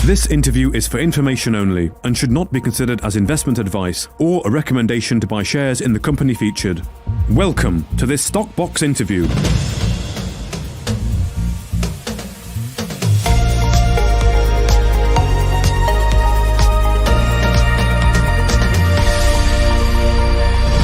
This interview is for information only and should not be considered as investment advice or a recommendation to buy shares in the company featured. Welcome to this Stock Box interview.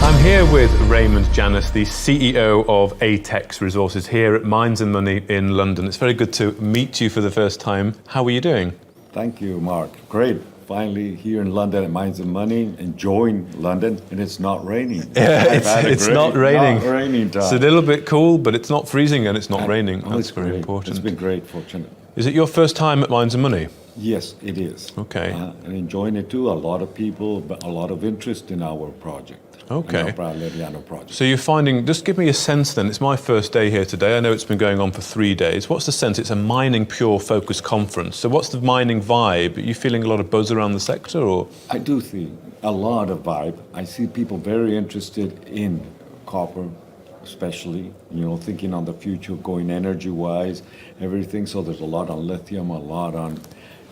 I'm here with Raymond Janus, the CEO of ATEX Resources here at Mines and Money in London. It's very good to meet you for the first time. How are you doing? Thank you, Mark. Great. Finally here in London at Mines and Money, enjoying London, and it's not raining. Yeah, it's not raining. Not raining time. It's a little bit cool, but it's not freezing and it's not raining. That's very important. It's been great, fortunate. Is it your first time at Mines and Money? Yes, it is. Okay. And enjoying it too. A lot of people, but a lot of interest in our project. Okay. Our Braleriano project. So you're finding, just give me a sense then, it's my first day here today, I know it's been going on for 3 days. What's the sense? It's a mining pure focus conference. So what's the mining vibe? Are you feeling a lot of buzz around the sector or? I do see a lot of vibe. I see people very interested in copper, especially, thinking on the future, going energy-wise, everything. So there's a lot on lithium, a lot on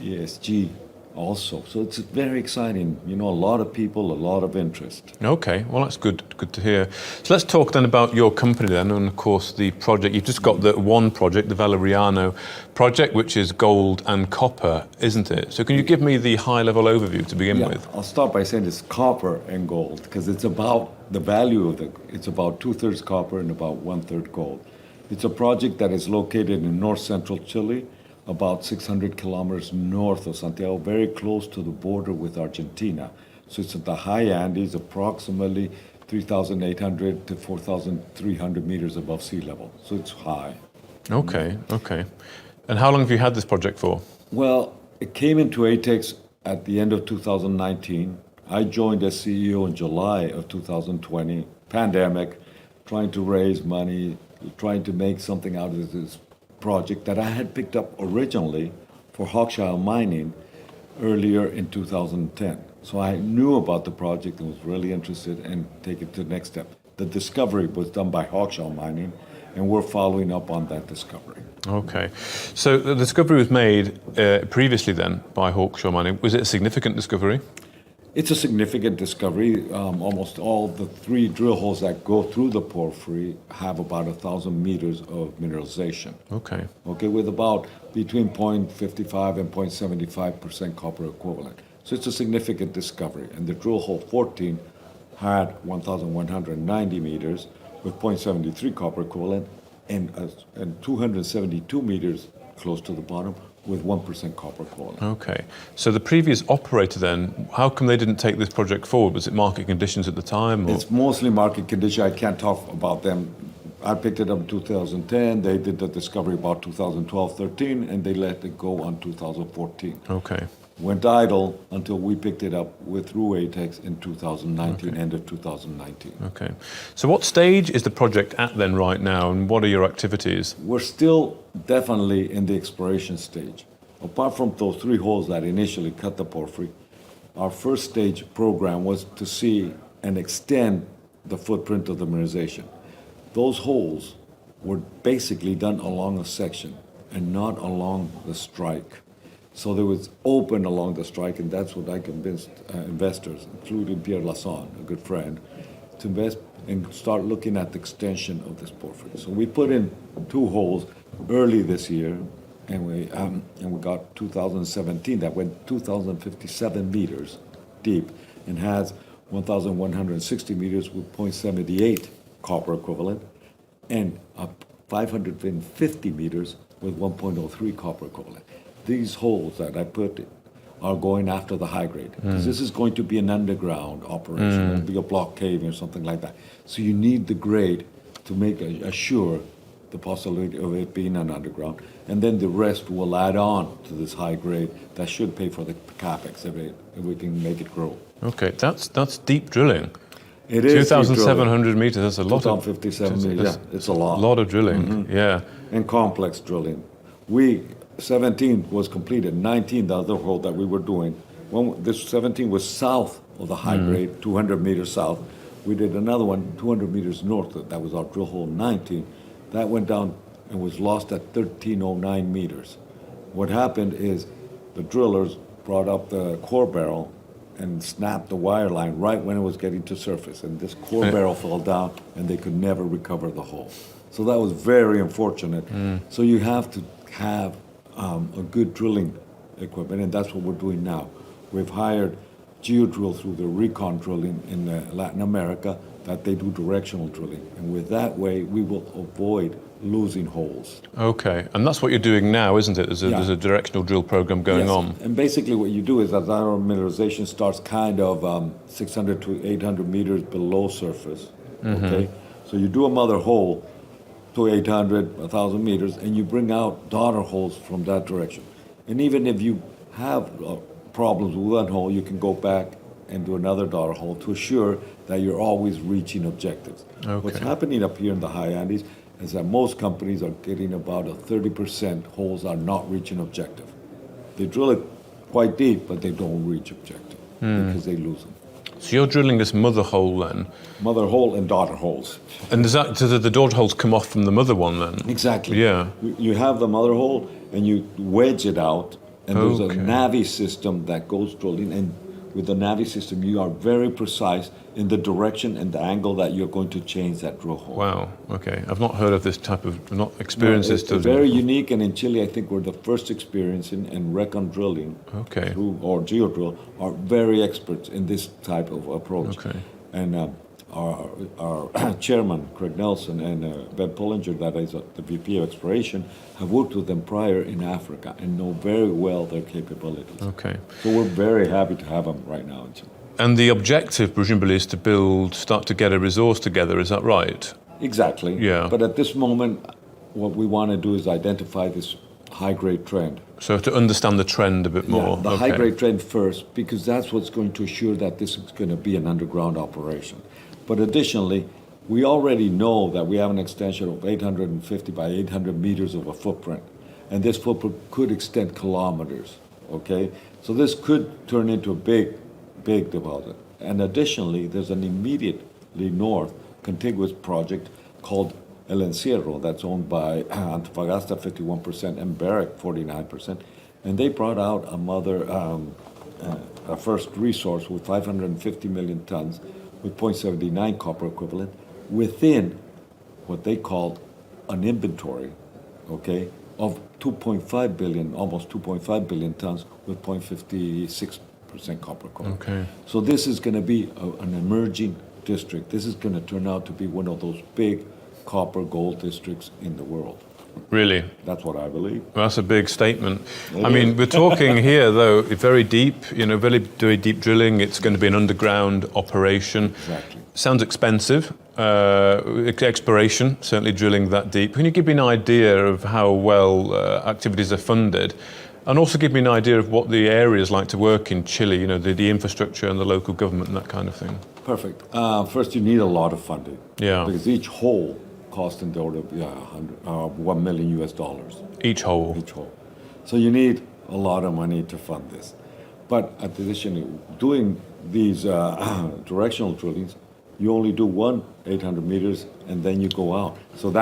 ESG also. So it's very exciting. A lot of people, a lot of interest. Okay, well that's good to hear. So let's talk then about your company then, and of course the project. You've just got the one project, the Valeriano project, which is gold and copper, isn't it? So can you give me the high-level overview to begin with? I'll start by saying it's copper and gold, because it's about the value of it's about 2/3 copper and about 1/3 gold. It's a project that is located in north-central Chile, about 600 kilometers north of Santiago, very close to the border with Argentina. So it's at the high Andes, approximately 3,800 to 4,300 meters above sea level. So it's high. Okay. And how long have you had this project for? Well, it came into ATEX at the end of 2019. I joined as CEO in July of 2020, pandemic, trying to raise money, trying to make something out of this project that I had picked up originally for Hochschild Mining earlier in 2010. So I knew about the project and was really interested in taking it to the next step. The discovery was done by Hochschild Mining, and we're following up on that discovery. Okay. So the discovery was made previously then by Hochschild Mining. Was it a significant discovery? It's a significant discovery. Almost all the 3 drill holes that go through the porphyry have about 1,000 meters of mineralization. Okay, with about between 0.55 and 0.75% copper equivalent. So it's a significant discovery. And the drill hole 14 had 1,190 meters with 0.73 copper equivalent and 272 meters close to the bottom with 1% copper equivalent. Okay. So the previous operator then, how come they didn't take this project forward? Was it market conditions at the time? Or? It's mostly market condition. I can't talk about them. I picked it up in 2010. They did the discovery about 2012-13, and they let it go on 2014. Okay. Went idle until we picked it up through ATEX in 2019, end of 2019. Okay. So what stage is the project at then right now, and what are your activities? We're still definitely in the exploration stage. Apart from those 3 holes that initially cut the porphyry, our first stage program was to see and extend the footprint of the mineralization. Those holes were basically done along a section and not along the strike. So there was open along the strike, and that's what I convinced investors, including Pierre Lasson, a good friend, to invest and start looking at the extension of this porphyry. So we put in 2 holes early this year, and we got 2017 that went 2,057 meters deep and has 1,160 meters with 0.78 copper equivalent, and 550 meters with 1.03 copper equivalent. These holes that I put are going after the high grade, because this is going to be an underground operation. It'll be a block caving or something like that. So you need the grade to make assure the possibility of it being an underground, and then the rest will add on to this high grade that should pay for the capex if we can make it grow. Okay, that's deep drilling. It is 2,700 meters. That's a lot. 2,057 meters. Yeah, it's a lot. A lot of drilling. Yeah. And complex drilling. 17 was completed. 19, the other hole that we were doing. This 17 was south of the high grade, 200 meters south. We did another one 200 meters north. That was our drill hole 19. That went down and was lost at 1,309 meters. What happened is the drillers brought up the core barrel and snapped the wire line right when it was getting to surface. And this core barrel fell down and they could never recover the hole. So that was very unfortunate. So you have to have a good drilling equipment, and that's what we're doing now. We've hired Geodrill through the recon drilling in Latin America, that they do directional drilling. And with that way, we will avoid losing holes. Okay, and that's what you're doing now, isn't it? There's a directional drill program going Yes. on. And basically what you do is that our mineralization starts kind of 600 to 800 meters below surface, okay? So you do a mother hole to 800, 1,000 meters, and you bring out daughter holes from that direction. And even if you have problems with one hole, you can go back and do another daughter hole to assure that you're always reaching objectives. Okay. What's happening up here in the high Andes is that most companies are getting about a 30% holes are not reaching objective. They drill it quite deep, but they don't reach objective because they lose them. So you're drilling this mother hole then, Mother hole and daughter holes. and do the daughter holes come off from the mother one then? Exactly. Yeah. You have the mother hole and you wedge it out, and there's Okay. a Navi system that goes drilling, and with the Navi system you are very precise in the direction and the angle that you're going to change that drill hole. Wow. Okay, I've not heard of this type of, I've not experienced this. It's very unique, and in Chile I think we're the first experiencing, and recon drilling Okay. or geodrill are very experts in this type of approach. Okay. And our chairman, Craig Nelson, and Ben Pullinger, that is the VP of Exploration, have worked with them prior in Africa and know very well their capabilities. Okay. So we're very happy to have them right now in Chile. And the objective, presumably, is to start to get a resource together, is that right? Exactly. Yeah. But at this moment, what we want to do is identify this high-grade trend. So to understand the trend a bit more. Yeah, the Okay. high-grade trend first, because that's what's going to assure that this is going to be an underground operation. But additionally, we already know that we have an extension of 850 by 800 meters of a footprint, and this footprint could extend kilometers, okay? So this could turn into a big deposit. And additionally, there's an immediately north contiguous project called El Encierro that's owned by Antofagasta 51% and Barrick 49%, and they brought out a first resource with 550 million tons with 0.79 copper equivalent within what they called an inventory, okay, of 2.5 billion, almost 2.5 billion tons with 0.56% copper equivalent. Okay. So this is going to be an emerging district. This is going to turn out to be one of those big copper gold districts in the world. Really? That's what I believe. Well, that's a big statement. I mean, we're talking here, though, very deep, very deep drilling. It's going to be an underground operation. Exactly. Sounds expensive. Exploration, certainly drilling that deep. Can you give me an idea of how well activities are funded? And also give me an idea of what the area is like to work in Chile, the infrastructure and the local government and that kind of thing. Perfect. First, you need a lot of funding. Yeah. Because each hole costs in the order of $1 million US. Each hole. Each hole. So you need a lot of money to fund this. But additionally, doing these directional drillings, you only do 800 meters, and then you go out. So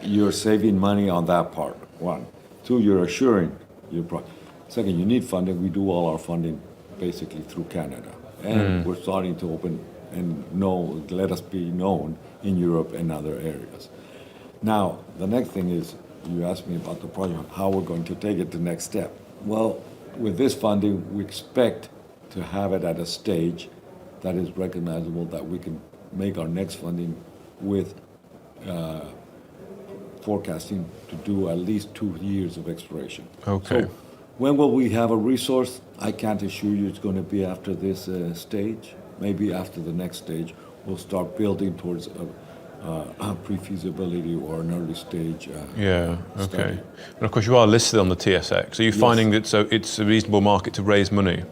you're saving money on that part, one. Two, you're assuring your project. Second, you need funding. We do all our funding basically through Canada. And we're starting to open and let us be known in Europe and other areas. Now, the next thing is, you asked me about the project, how we're going to take it to the next step. Well, with this funding, we expect to have it at a stage that is recognizable, that we can make our next funding with forecasting to do at least 2 years of exploration. Okay. So when will we have a resource? I can't assure you it's going to be after this stage. Maybe after the next stage, we'll start building towards a pre-feasibility or an early stage Yeah, okay. study. And of course, you are listed on the TSX. Are you finding that it's a reasonable market to raise money?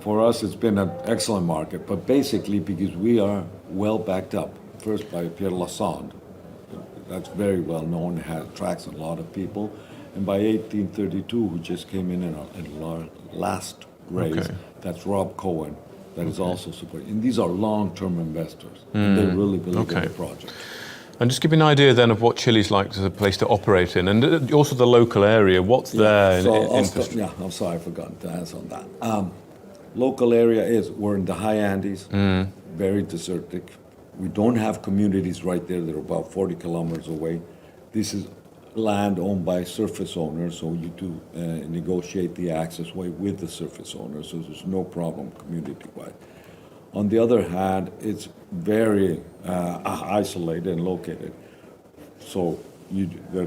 For us, it's been an excellent market, but basically because we are well backed up. First by Pierre Lassonde, that's very well known, attracts a lot of people. And by 1832, who just came in our last raise, Okay. that's Rob Cohen, that is also supporting. And these are long-term investors, and they really believe in Okay. the project. And just give me an idea then of what Chile's like as a place to operate in, and also the local area. What's there So in infrastructure? yeah, I'm sorry, I forgot to answer on that. Local area is, we're in the high Andes, very desertic. We don't have communities right there. They're about 40 kilometers away. This is land owned by surface owners, so you do negotiate the access way with the surface owners, so there's no problem community-wide. On the other hand, it's very isolated and located. So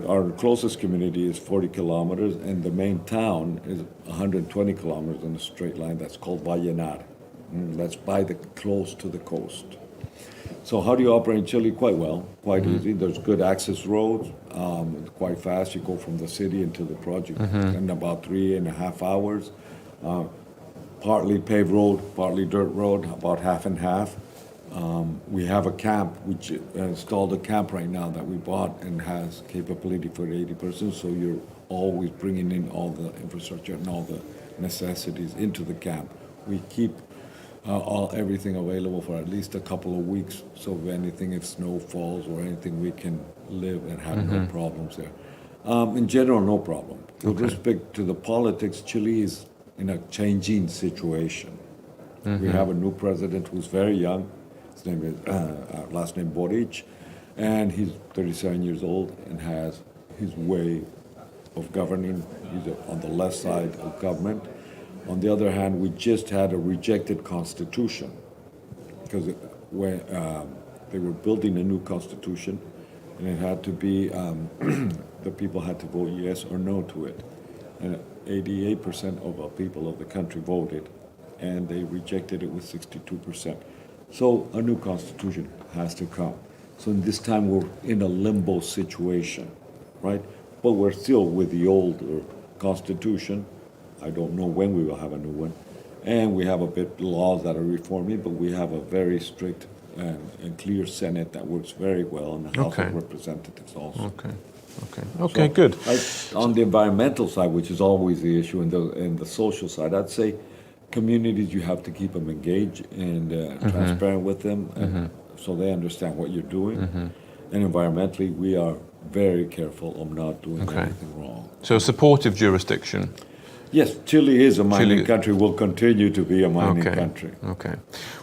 our closest community is 40 kilometers, and the main town is 120 kilometers in a straight line. That's called Vallenar. That's close to the coast. So how do you operate in Chile? Quite well, quite easy. There's good access roads, quite fast. You go from the city into the project in about 3.5 hours. Partly paved road, partly dirt road, about half and half. We have a camp, which installed a camp right now that we bought and has capability for 80 persons. So you're always bringing in all the infrastructure and all the necessities into the camp. We keep everything available for at least a couple of weeks. So if snow falls or anything, we can live and have no problems there. In general, no problem. With respect to the politics, Chile is in a changing situation. We have a new president who's very young. His name is last name Boric, and he's 37 years old and has his way of governing. He's on the left side of government. On the other hand, we just had a rejected constitution because when they were building a new constitution, and it had to be the people had to vote yes or no to it. And 88% of the people of the country voted, and they rejected it with 62%. So a new constitution has to come. So in this time we're in a limbo situation, right? But we're still with the old constitution. I don't know when we will have a new one. And we have a bit laws that are reforming, but we have a very strict and clear Senate that works very well, and the House of Representatives also. Okay, good. On the environmental side, which is always the issue, and the social side, I'd say communities, you have to keep them engaged and transparent with them, so they understand what you're doing. And environmentally, we are very careful of not doing anything wrong. So a supportive jurisdiction. Yes, Chile is a mining country, will continue to be a mining country. Okay.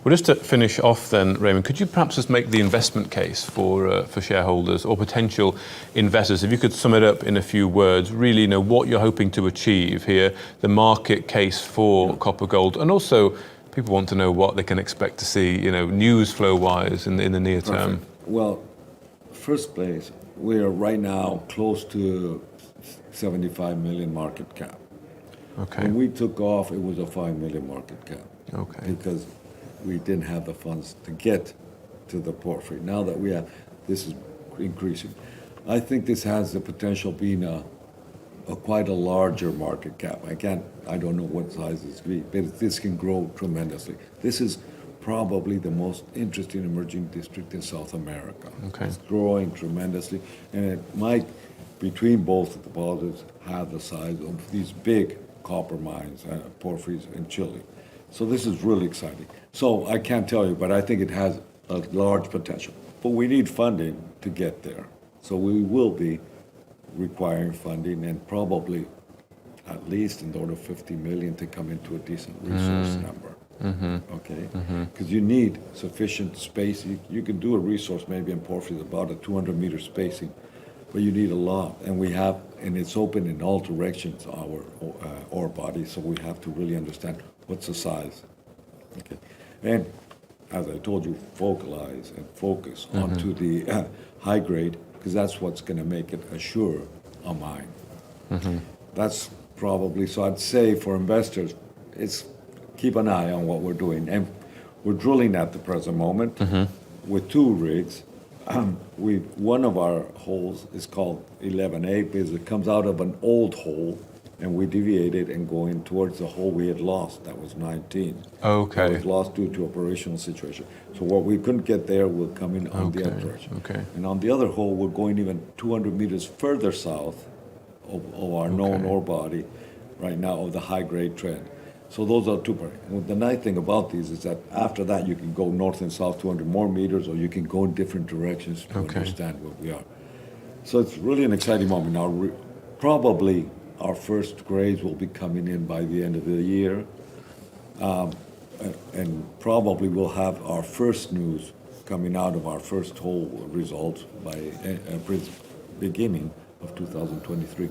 Well, just to finish off then, Raymond, could you perhaps just make the investment case for shareholders or potential investors? If you could sum it up in a few words, really what you're hoping to achieve here, the market case for copper gold, and also people want to know what they can expect to see, news flow-wise in the near term. Well, first place, we are right now close to 75 million market cap. Okay. When we took off, it was a 5 million market cap. Okay. Because we didn't have the funds to get to the porphyry. Now that we have, this is increasing. I think this has the potential of being a quite a larger market cap. I don't know what size it's going to be, but this can grow tremendously. This is probably the most interesting emerging district in South America. Okay. It's growing tremendously, and it might, between both deposits, have the size of these big copper mines, porphyries in Chile. So this is really exciting. So I can't tell you, but I think it has a large potential. But we need funding to get there. So we will be requiring funding, and probably at least in the order of 50 million to come into a decent resource number. Okay? Because you need sufficient space. You can do a resource maybe in porphyry about a 200-meter spacing, but you need a lot. And it's open in all directions, our ore body, so we have to really understand what's the size. Okay? And as I told you, focalize and focus onto the high grade, because that's what's going to make it a mine. That's probably, so I'd say for investors, it's keep an eye on what we're doing. And we're drilling at the present moment with 2 rigs. One of our holes is called 11A because it comes out of an old hole, and we deviated and going towards the hole we had lost. That was 19. Okay. It was lost due to operational situation. So what we couldn't get there will come in on the other direction. Okay. And on the other hole, we're going even 200 meters further south of our known ore body right now of the high-grade trend. So those are two parts. The nice thing about these is that after that you can go north and south 200 more meters, or you can go in different directions to understand where we are. So it's really an exciting moment. Now, probably our first grades will be coming in by the end of the year, and probably we'll have our first news coming out of our first hole results by beginning of 2023.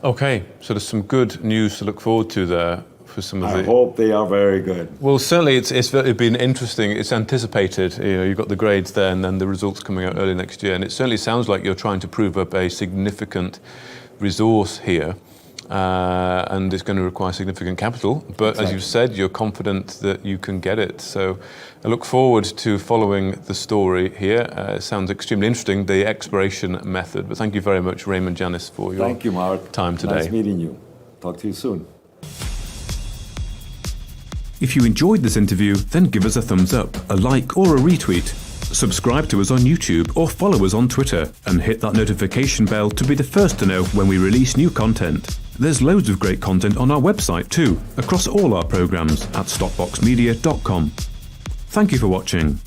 Okay, so there's some good news to look forward to there for some of I hope they are very good. Well, certainly it's been interesting. It's anticipated. You've got the grades there, and then the results coming out early next year. And it certainly sounds like you're trying to prove up a significant resource here, and it's going to require significant capital. But as you've said, you're confident that you can get it. So I look forward to following the story here. It sounds extremely interesting, the exploration method. But thank you very much, Raymond Janis, for your time today. Nice meeting you. Talk to you soon. If you enjoyed this interview, then give us a thumbs up, a like or a retweet. Subscribe to us on YouTube or follow us on Twitter, and hit that notification bell to be the first to know when we release new content. There's loads of great content on our website too, across all our programs at stopboxmedia.com. Thank you for watching.